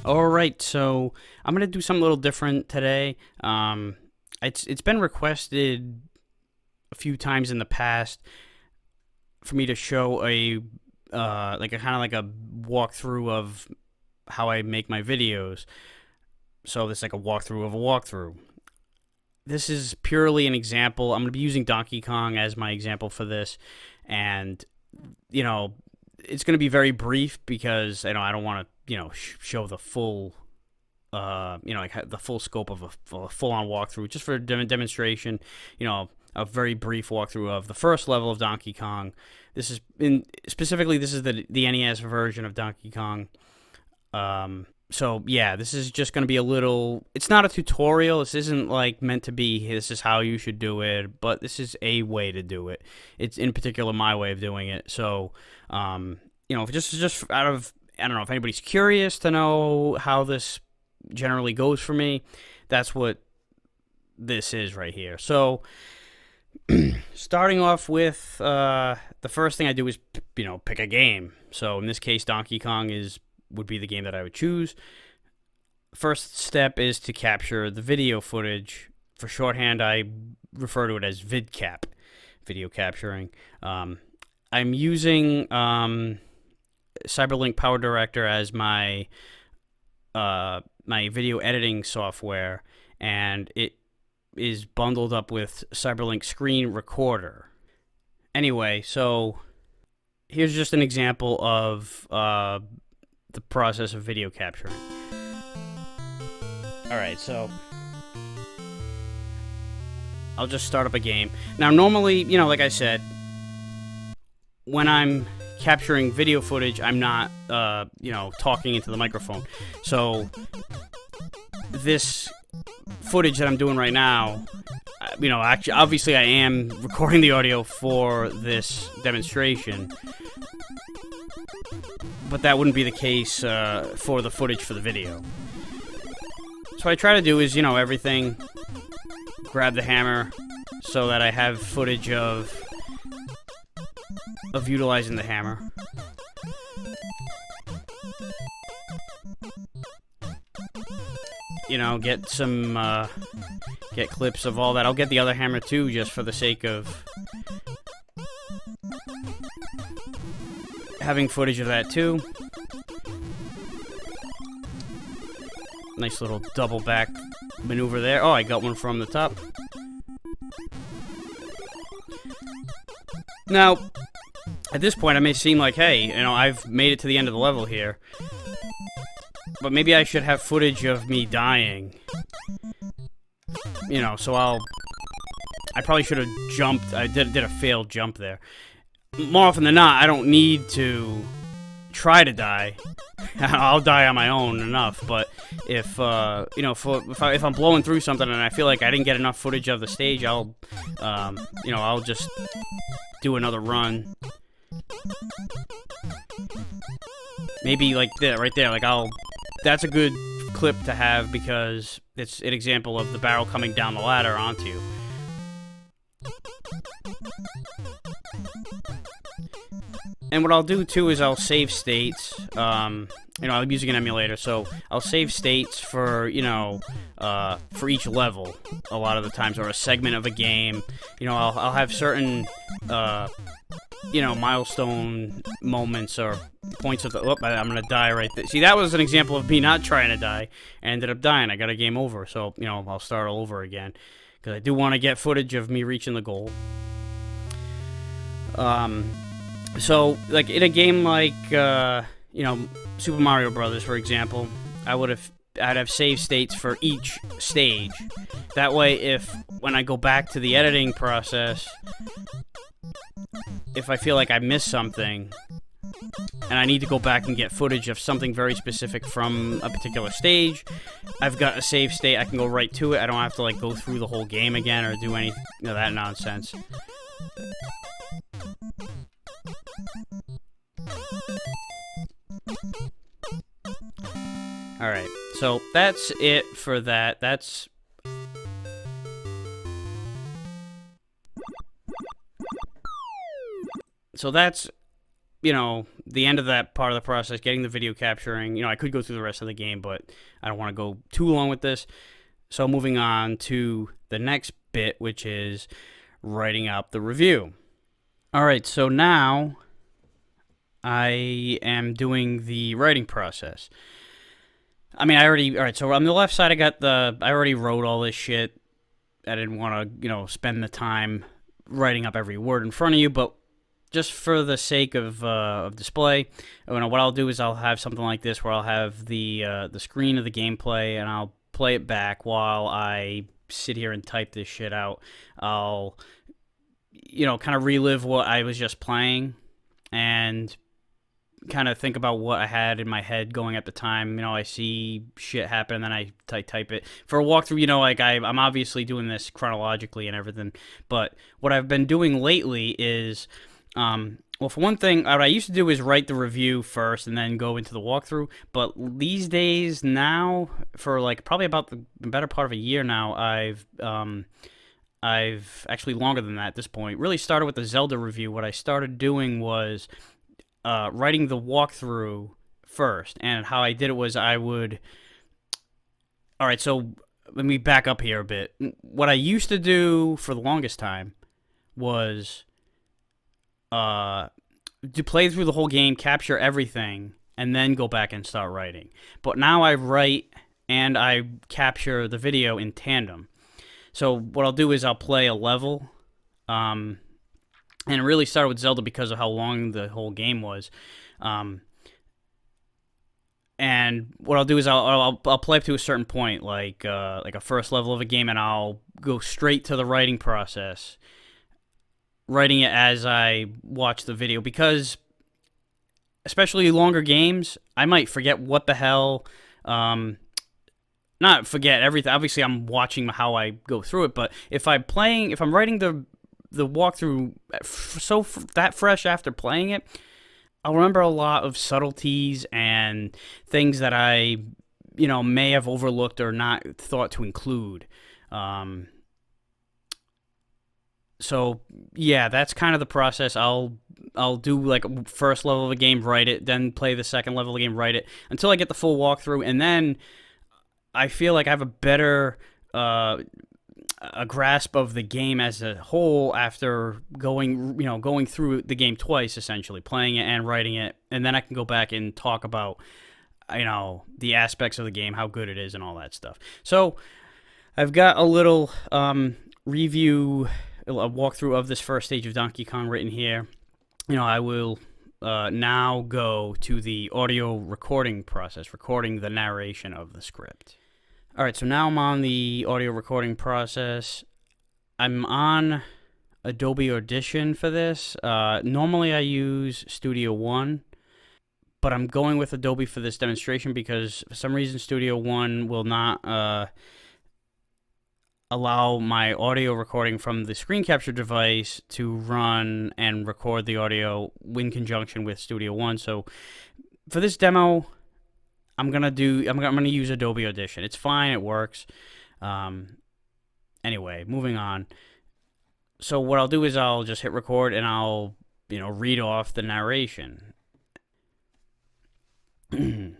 All right, so I'm gonna do something a little different today. It's been requested a few times in the past for me to show a like a kind of like a walkthrough of how I make my videos. So this is like a walkthrough of a walkthrough. This is purely an example. I'm gonna be using Donkey Kong as my example for this, and you know it's gonna be very brief because I don't want to show the full like the full scope of a full-on walkthrough, just for a demonstration. A very brief walkthrough of the first level of Donkey Kong. This is the NES version of Donkey Kong. So yeah, this is just going to be a little. It's not a tutorial. This isn't like meant to be. This is how you should do it. But this is a way to do it. It's in particular my way of doing it. So, just out of, I don't know if anybody's curious to know how this generally goes for me. That's what this is right here. So, starting off with the first thing I do is pick a game. So in this case, Donkey Kong would be the game that I would choose. First step is to capture the video footage. For shorthand, I refer to it as VidCap, video capturing. I'm using Cyberlink Power Director as my my video editing software, and it is bundled up with Cyberlink Screen Recorder. Anyway, so here's just an example of the process of video capturing. Alright, so I'll just start up a game. Now, normally, like I said, when I'm capturing video footage, I'm not, talking into the microphone. So this footage that I'm doing right now, actually, obviously I am recording the audio for this demonstration, but that wouldn't be the case for the footage for the video. So what I try to do is, everything, grab the hammer so that I have footage of utilizing the hammer. Get some, get clips of all that. I'll get the other hammer too, just for the sake of having footage of that too. Nice little double back maneuver there. Oh, I got one from the top. Now, at this point, I may seem like, hey, I've made it to the end of the level here, but maybe I should have footage of me dying. So I probably should have jumped. I did a failed jump there. More often than not, I don't need to try to die. I'll die on my own enough. But if I'm blowing through something and I feel like I didn't get enough footage of the stage, I'll just do another run. Maybe like that right there. That's a good clip to have because it's an example of the barrel coming down the ladder onto you. And what I'll do too is I'll save states. I'm using an emulator, so I'll save states for for each level a lot of the times, or a segment of a game. I'll have certain milestone moments or points of the. Oh, I'm gonna die right there. See, that was an example of me not trying to die. I ended up dying. I got a game over, so I'll start all over again because I do want to get footage of me reaching the goal. So, like, in a game like, Super Mario Brothers, for example, I'd have save states for each stage. That way, when I go back to the editing process, if I feel like I missed something, and I need to go back and get footage of something very specific from a particular stage, I've got a save state, I can go right to it. I don't have to, go through the whole game again or do any that nonsense. Alright, so that's it for that. So that's the end of that part of the process, getting the video capturing, I could go through the rest of the game, but I don't want to go too long with this. So moving on to the next bit, which is writing out the review. All right, so now I am doing the writing process. All right, so on the left side, I already wrote all this shit. I didn't want to, spend the time writing up every word in front of you, but just for the sake of display, what I'll do is I'll have something like this where I'll have the screen of the gameplay, and I'll play it back while I sit here and type this shit out. I'll, kind of relive what I was just playing, and kind of think about what I had in my head going at the time. I see shit happen, and then I type it. For a walkthrough, I'm obviously doing this chronologically and everything, but what I've been doing lately is, well, for one thing, what I used to do is write the review first and then go into the walkthrough, but these days now, for like probably about the better part of a year now, I've actually longer than that at this point, really started with the Zelda review. What I started doing was writing the walkthrough first, and how I did it was I would. All right, so let me back up here a bit. What I used to do for the longest time was to play through the whole game, capture everything, and then go back and start writing. But now I write and I capture the video in tandem. So what I'll do is I'll play a level. And it really started with Zelda because of how long the whole game was. And what I'll do is I'll play up to a certain point, like a first level of a game, and I'll go straight to the writing process, writing it as I watch the video, because especially longer games, I might forget what the hell. Not forget everything. Obviously, I'm watching how I go through it, but if I'm writing the walkthrough that fresh after playing it, I'll remember a lot of subtleties and things that I, may have overlooked or not thought to include. So yeah, that's kind of the process. I'll do like a first level of a game, write it, then play the second level of the game, write it, until I get the full walkthrough, and then I feel like I have a better a grasp of the game as a whole after going through the game twice, essentially playing it and writing it, and then I can go back and talk about the aspects of the game, how good it is, and all that stuff. So I've got a little review, a walkthrough of this first stage of Donkey Kong written here. I will now go to the audio recording process, recording the narration of the script. All right, so now I'm on the audio recording process. I'm on Adobe Audition for this. Normally I use Studio One, but I'm going with Adobe for this demonstration because for some reason Studio One will not allow my audio recording from the screen capture device to run and record the audio in conjunction with Studio One. So for this demo, I'm gonna use Adobe Audition. It's fine, it works. Anyway, moving on. So what I'll do is I'll just hit record and I'll read off the narration. You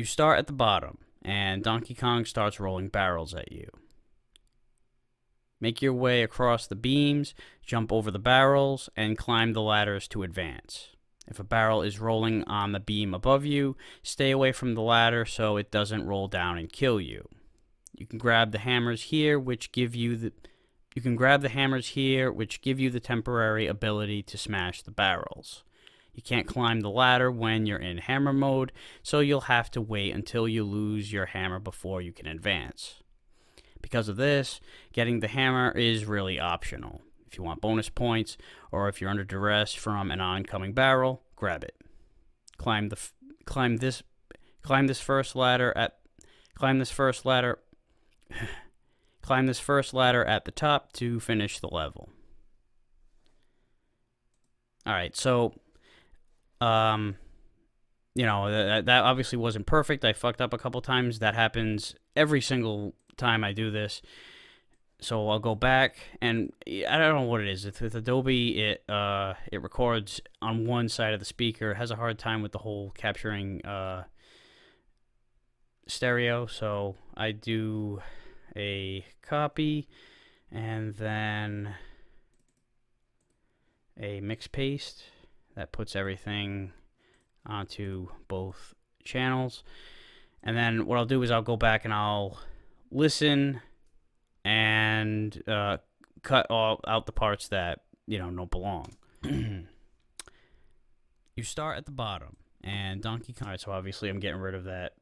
start at the bottom, and Donkey Kong starts rolling barrels at you. Make your way across the beams, jump over the barrels, and climb the ladders to advance. If a barrel is rolling on the beam above you, stay away from the ladder so it doesn't roll down and kill you. You can grab the hammers here, which give you the temporary ability to smash the barrels. You can't climb the ladder when you're in hammer mode, so you'll have to wait until you lose your hammer before you can advance. Because of this, getting the hammer is really optional. If you want bonus points, or if you're under duress from an oncoming barrel, grab it. Climb this first ladder at the top to finish the level. All right, so that obviously wasn't perfect. I fucked up a couple times. That happens every single time I do this. So I'll go back, and I don't know what it is. With Adobe, it records on one side of the speaker. It has a hard time with the whole capturing stereo. So I do a copy and then a mix paste that puts everything onto both channels. And then what I'll do is I'll go back and I'll listen and cut all out the parts that don't belong. You start at the bottom, and Donkey Kong. All right, so obviously I'm getting rid of that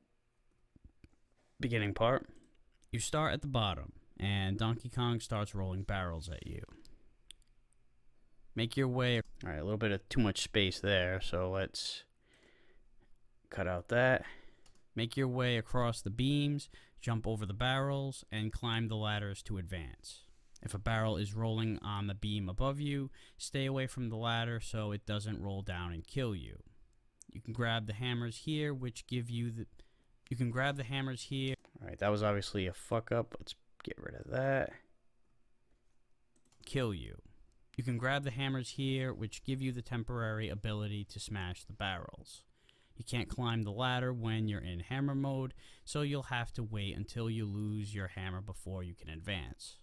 beginning part. You start at the bottom, and Donkey Kong starts rolling barrels at you. Make your way. All right, a little bit of too much space there, so let's cut out that. Make your way across the beams, jump over the barrels, and climb the ladders to advance. If a barrel is rolling on the beam above you, stay away from the ladder so it doesn't roll down and kill you. You can grab the hammers here, which give you the... You can grab the hammers here. Alright, that was obviously a fuck up. Let's get rid of that. Kill you. You can grab the hammers here, which give you the temporary ability to smash the barrels. You can't climb the ladder when you're in hammer mode, so you'll have to wait until you lose your hammer before you can advance.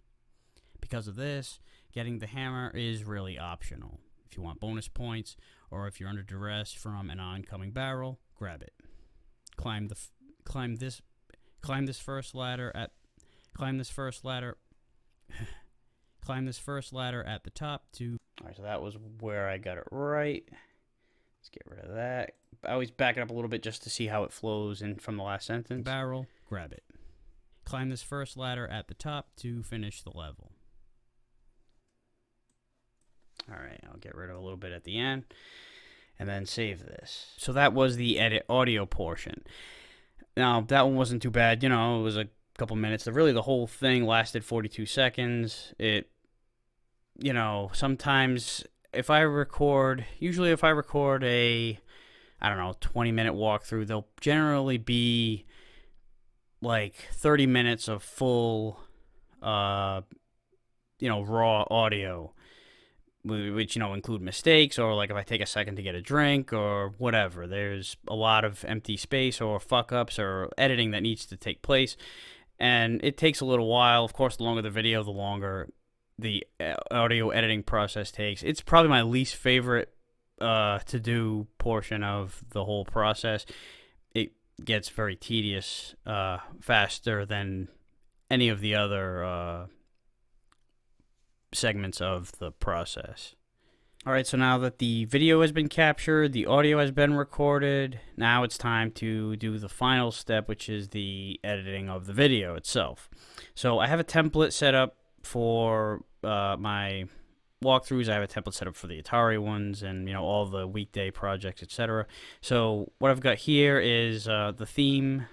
Because of this, getting the hammer is really optional. If you want bonus points, or if you're under duress from an oncoming barrel, grab it. Climb this first ladder at the top to... Alright, so that was where I got it right. Let's get rid of that. I always back it up a little bit just to see how it flows in from the last sentence. Barrel, grab it. Climb this first ladder at the top to finish the level. Alright, I'll get rid of a little bit at the end. And then save this. So that was the edit audio portion. Now, that one wasn't too bad. It was a couple minutes. Really, the whole thing lasted 42 seconds. Sometimes usually if I record a, 20-minute walkthrough, they'll generally be like 30 minutes of full, raw audio, which, include mistakes, or like if I take a second to get a drink or whatever. There's a lot of empty space or fuck-ups or editing that needs to take place, and it takes a little while. Of course, the longer the video, the longer the audio editing process takes. It's probably my least favorite to do portion of the whole process. It gets very tedious faster than any of the other segments of the process. Alright, so now that the video has been captured, the audio has been recorded, now it's time to do the final step, which is the editing of the video itself. So I have a template set up for my walkthroughs. I have a template set up for the Atari ones and all the weekday projects, etc. So what I've got here is the theme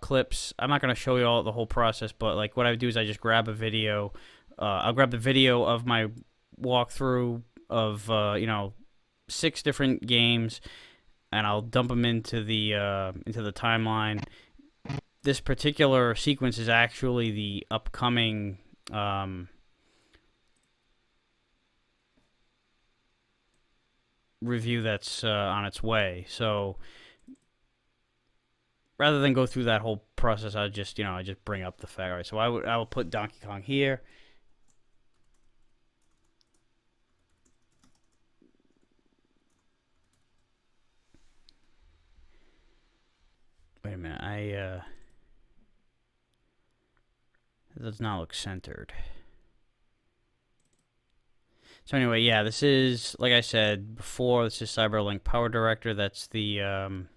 clips. I'm not going to show you all the whole process, but like what I would do is I just grab a video. I'll grab the video of my walkthrough of 6 different games, and I'll dump them into the timeline. This particular sequence is actually the upcoming review that's on its way. So rather than go through that whole process, I just bring up the fact. All right, so I will put Donkey Kong here. Wait a minute, it does not look centered. So anyway, yeah, this is, like I said before, this is Cyberlink Power Director. That's the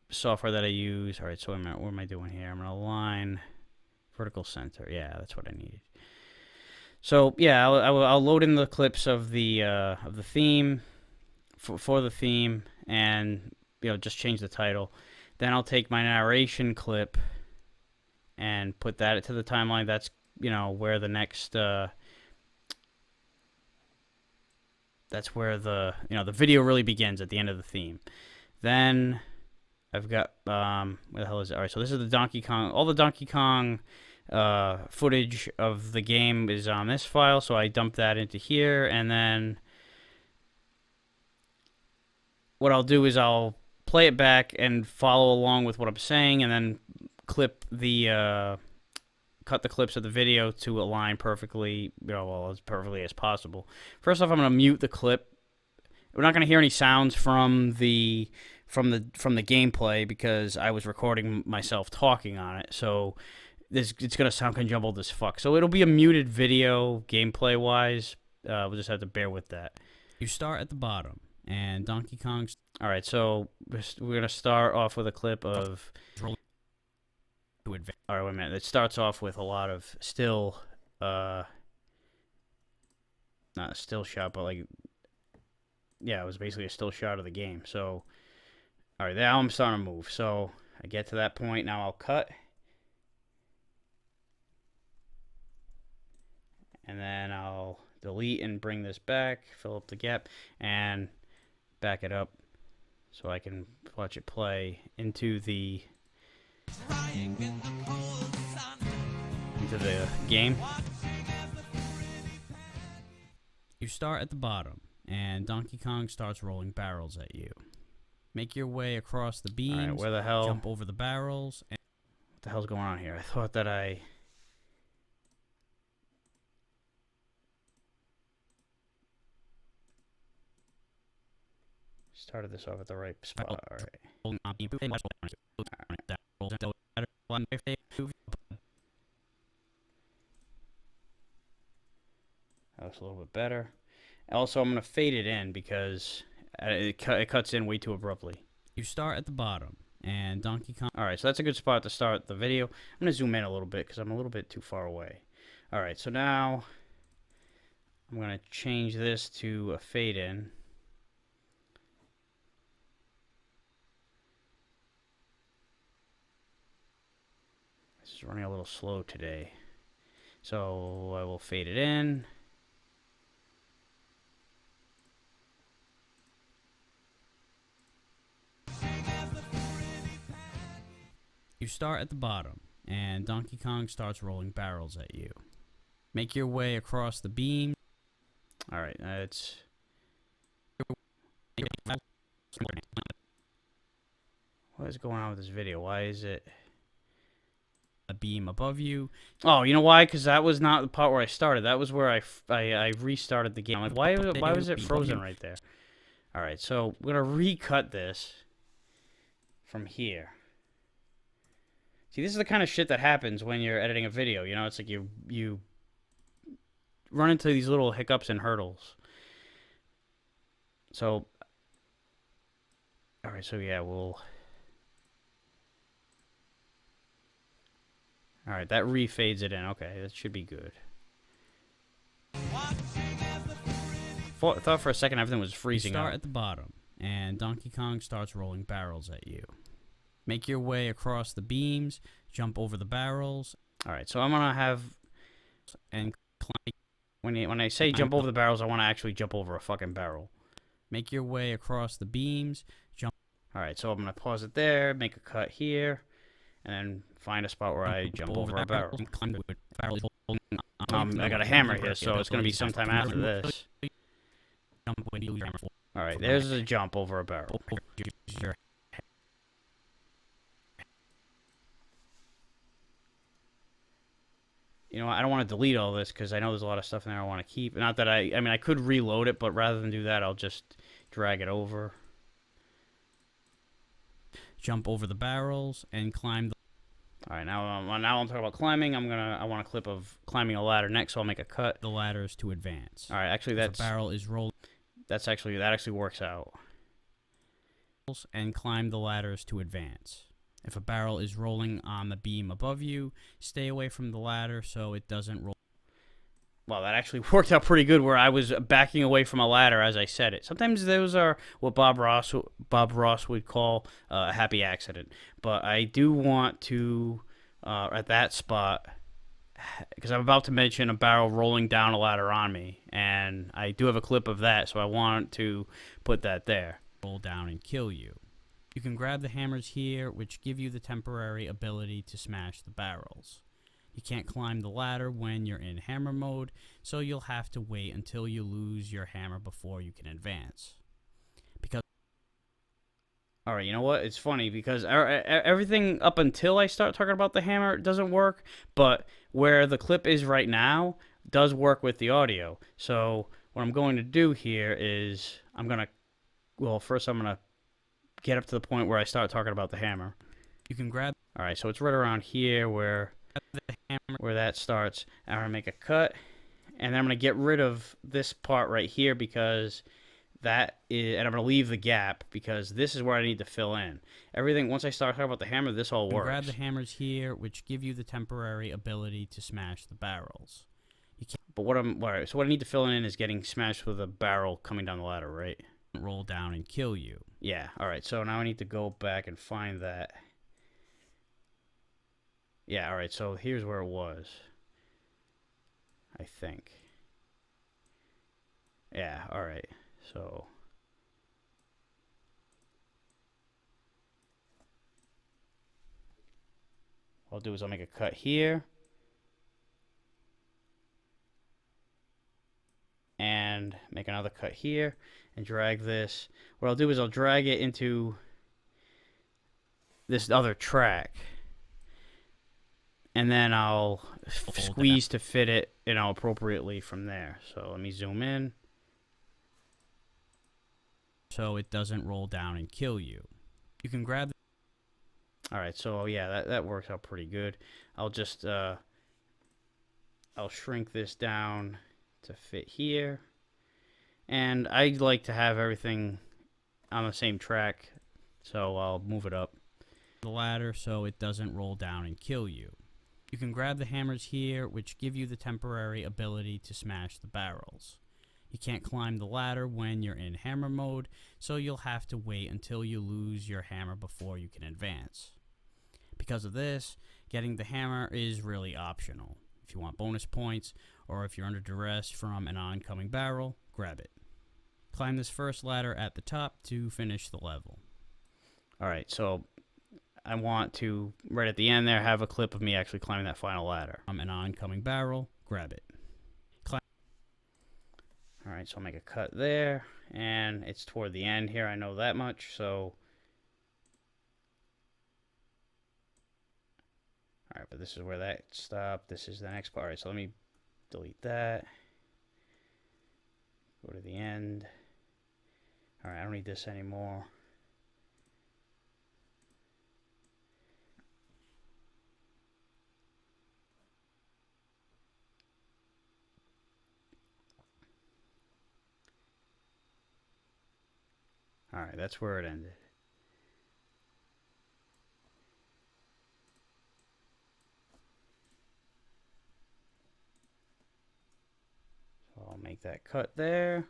software that I use. All right, so wait a minute, what am I doing here? I'm gonna align vertical center. Yeah, that's what I needed. So yeah, I'll load in the clips of the theme for the theme, and just change the title. Then I'll take my narration clip and put that into the timeline. That's where the next that's where the the video really begins, at the end of the theme. Then I've got where the hell is it? All right, so this is the Donkey Kong. All the Donkey Kong footage of the game is on this file, so I dump that into here, and then what I'll do is I'll play it back and follow along with what I'm saying, and then clip the cut the clips of the video to align perfectly, well, as perfectly as possible. First off, I'm going to mute the clip. We're not going to hear any sounds from the gameplay because I was recording myself talking on it. So it's going to sound conjumbled as fuck. So it'll be a muted video gameplay wise. We'll just have to bear with that. You start at the bottom, and Donkey Kong's. All right, so we're going to start off with a clip of. All right, wait a minute. It starts off with a lot of still, not a still shot, but like, yeah, it was basically a still shot of the game. So, all right, now I'm starting to move. So I get to that point. Now I'll cut. And then I'll delete and bring this back, fill up the gap, and back it up so I can watch it play into the game. You start at the bottom, and Donkey Kong starts rolling barrels at you. Make your way across the beams. All right, where the hell? Jump over the barrels. And what the hell's going on here? I thought that I started this off at the right spot. All right. That was a little bit better. Also, I'm going to fade it in because it cuts in way too abruptly. You start at the bottom, and Donkey Kong. All right, so that's a good spot to start the video. I'm going to zoom in a little bit because I'm a little bit too far away. All right, so now I'm going to change this to a fade in. This is running a little slow today. So I will fade it in. You start at the bottom, and Donkey Kong starts rolling barrels at you. Make your way across the beam. Alright, it's... What is going on with this video? Why is it... a beam above you? Oh, you know why? Because that was not the part where I started. That was where I restarted the game. Like, why was it frozen right there? Alright, so we're going to recut this from here. See, this is the kind of shit that happens when you're editing a video. You know, it's like you run into these little hiccups and hurdles. So, all right, so yeah, we'll... All right, that refades it in. Okay, that should be good. Thought for a second everything was freezing. You start at the bottom, and Donkey Kong starts rolling barrels at you. Make your way across the beams, jump over the barrels. All right, so I'm gonna have and climb. When I say jump over the barrels, I want to actually jump over a fucking barrel. Make your way across the beams, jump. All right, so I'm gonna pause it there, make a cut here, and then find a spot where I jump over a barrel. I got a hammer here, so it's gonna be sometime after this. All right, there's a jump over a barrel. You know, I don't want to delete all this because I know there's a lot of stuff in there I want to keep. Not that I mean, I could reload it, but rather than do that, I'll just drag it over. Jump over the barrels and climb the... All right, now I'm talking about climbing. I want a clip of climbing a ladder next, so I'll make a cut. The ladders to advance. All right, actually that's... The barrel is rolling. That actually works out. And climb the ladders to advance. If a barrel is rolling on the beam above you, stay away from the ladder so it doesn't roll. Well, that actually worked out pretty good where I was backing away from a ladder as I said it. Sometimes those are what Bob Ross would call a happy accident. But I do want to, at that spot, because I'm about to mention a barrel rolling down a ladder on me, and I do have a clip of that, so I want to put that there. Roll down and kill you. You can grab the hammers here, which give you the temporary ability to smash the barrels. You can't climb the ladder when you're in hammer mode, so you'll have to wait until you lose your hammer before you can advance. Alright, you know what? It's funny because everything up until I start talking about the hammer doesn't work, but where the clip is right now does work with the audio. So what I'm going to do here is first I'm going to get up to the point where I start talking about the hammer. You can grab... Alright, so it's right around here where that starts. I'm going to make a cut, and then I'm going to get rid of this part right here because... and I'm going to leave the gap because this is where I need to fill in. Everything, once I start talking about the hammer, this all works. Grab the hammers here, which give you the temporary ability to smash the barrels. But what I need to fill in is getting smashed with a barrel coming down the ladder, right? Roll down and kill you. Yeah, alright, so now I need to go back and find that. Yeah, alright, so here's where it was. I think. Yeah, alright. So what I'll do is I'll make a cut here and make another cut here and drag this. What I'll do is I'll drag it into this other track, and then I'll squeeze to fit it, appropriately from there. So let me zoom in. So it doesn't roll down and kill you. You can grab... Alright, so yeah, that works out pretty good. I'll just, I'll shrink this down to fit here. And I like to have everything on the same track, so I'll move it up the ladder so it doesn't roll down and kill you. You can grab the hammers here, which give you the temporary ability to smash the barrels. You can't climb the ladder when you're in hammer mode, so you'll have to wait until you lose your hammer before you can advance. Because of this, getting the hammer is really optional. If you want bonus points, or if you're under duress from an oncoming barrel, grab it. Climb this first ladder at the top to finish the level. Alright, so I want to, right at the end there, have a clip of me actually climbing that final ladder. An oncoming barrel, grab it. Alright, so I'll make a cut there, and it's toward the end here, I know that much, so... Alright, but this is where that stopped, this is the next part. Alright, so let me delete that. Go to the end. Alright, I don't need this anymore. Alright, that's where it ended. So I'll make that cut there.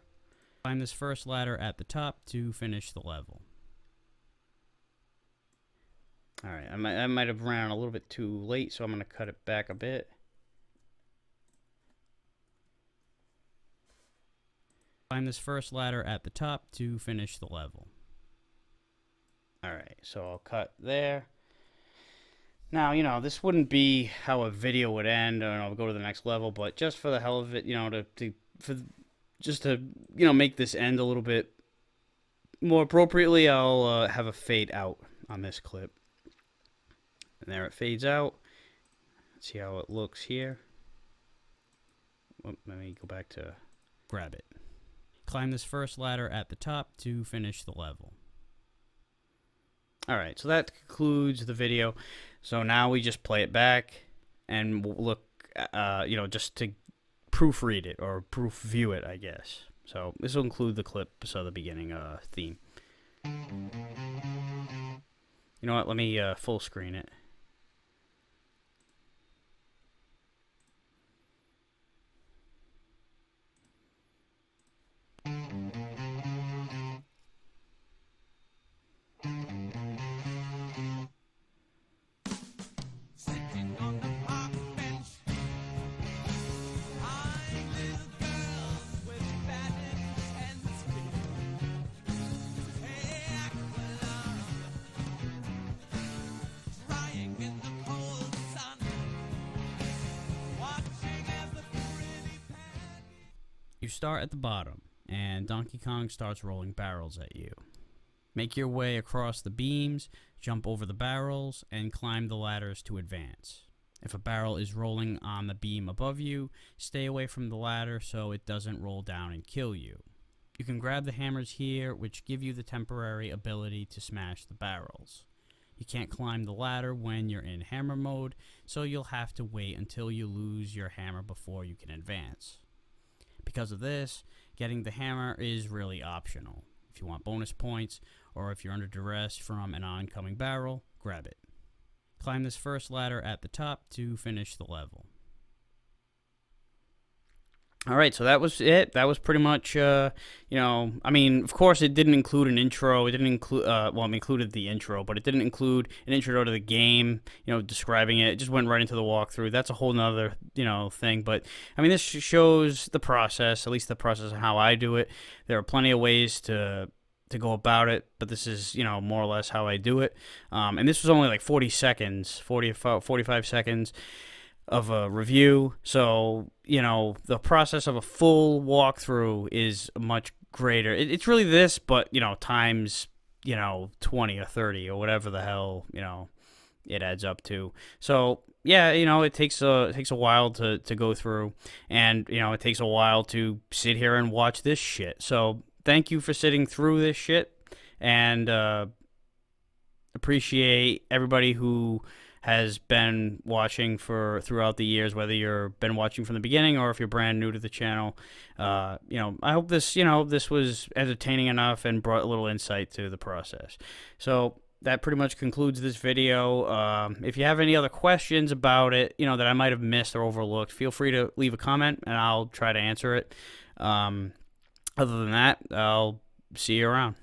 Climb this first ladder at the top to finish the level. Alright, I might have ran a little bit too late, so I'm going to cut it back a bit. Climb this first ladder at the top to finish the level. Alright, so I'll cut there. Now, this wouldn't be how a video would end, and I'll go to the next level, but just for the hell of it, to make this end a little bit more appropriately, I'll have a fade out on this clip. And there it fades out. Let's see how it looks here. Let me go back to grab it. Climb this first ladder at the top to finish the level. Alright, so that concludes the video. So now we just play it back and we'll look, just to proofread it or proof view it, I guess. So this will include the clip, so the beginning theme. You know what, let me full screen it. You start at the bottom, and Donkey Kong starts rolling barrels at you. Make your way across the beams, jump over the barrels, and climb the ladders to advance. If a barrel is rolling on the beam above you, stay away from the ladder so it doesn't roll down and kill you. You can grab the hammers here, which give you the temporary ability to smash the barrels. You can't climb the ladder when you're in hammer mode, so you'll have to wait until you lose your hammer before you can advance. Because of this, getting the hammer is really optional. If you want bonus points, or if you're under duress from an oncoming barrel, grab it. Climb this first ladder at the top to finish the level. Alright, so that was it. That was pretty much, I mean, of course it didn't include an intro. It didn't include, it included the intro, but it didn't include an intro to the game, describing it. It just went right into the walkthrough. That's a whole nother, thing. But, I mean, this shows the process, at least the process of how I do it. There are plenty of ways to go about it, but this is, more or less how I do it. And this was only like 45 seconds of a review, so the process of a full walkthrough is much greater. It's really this, but times 20 or 30 or whatever the hell it adds up to. So yeah, it takes a while to go through, and it takes a while to sit here and watch this shit. So thank you for sitting through this shit, and appreciate everybody who has been watching throughout the years, whether you've been watching from the beginning or if you're brand new to the channel. I hope this was entertaining enough and brought a little insight to the process. So that pretty much concludes this video. If you have any other questions about it, that I might have missed or overlooked, feel free to leave a comment and I'll try to answer it. Other than that, I'll see you around.